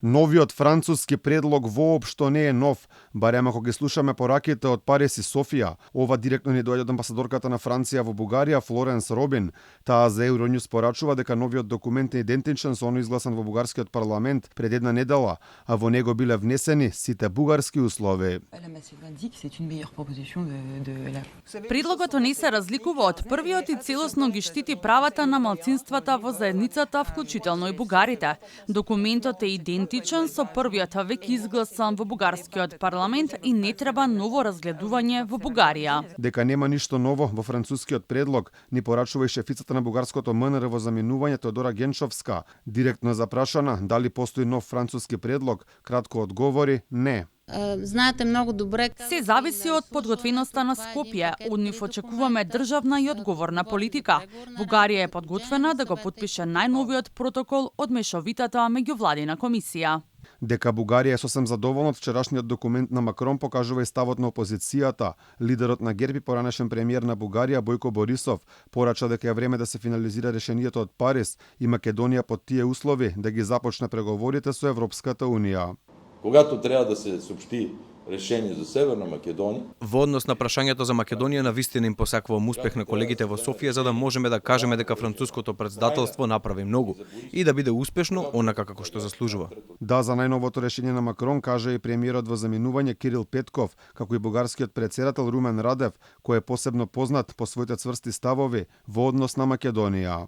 Новиот француски предлог воопшто не е нов, барем ако ги слушаме пораките од Париз и Софија. Ова директно ни доаѓа од амбасадорката на Франција во Бугарија, Флоренс Робин. Таа за Euronews порачува дека новиот документ е идентичен со оној изгласан во бугарскиот парламент пред една недела, а во него биле внесени сите бугарски услови. Предлогот не се разликува од првиот и целосно ги штити правата на малцинствата во заедницата, вклучително и бугарите. Документот е идентичен со првиот веќе изгласан во бугарскиот парламент и не треба ново разгледување во Бугарија. Дека нема ништо ново во францускиот предлог, ни порачува и шефицата на бугарското МНР во заминување Теодора Генчовска. Директно запрашана дали постои нов француски предлог, кратко одговори не. Знаете многу добре. Се зависи од подготвеноста на Скопје. Од нив очекуваме државна и одговорна политика. Бугарија е подготвена да го потпише најновиот протокол од мешовитата меѓувладина комисија. Дека Бугарија е сосем задоволна од вчерашниот документ на Макрон покажува и ставот на опозицијата. Лидерот на ГЕРБ и поранешен премиер на Бугарија Бојко Борисов порача дека е време да се финализира решението од Париз и Македонија под тие услови да ги започне преговорите со Европската унија. Когато трябва да се съобщи решение за Северна Македонија. Во однос на прашањето за Македонија, навистина им посакувам успех на колегите во Софија за да можеме да кажеме дека француското претседателство направи многу и да биде успешно онака како што заслужува. Да, за најновото решение на Макрон каже и премиерот во заминување Кирил Петков, како и бугарскиот претседател Румен Радев, кој е посебно познат по своите цврсти ставови во однос на Македонија.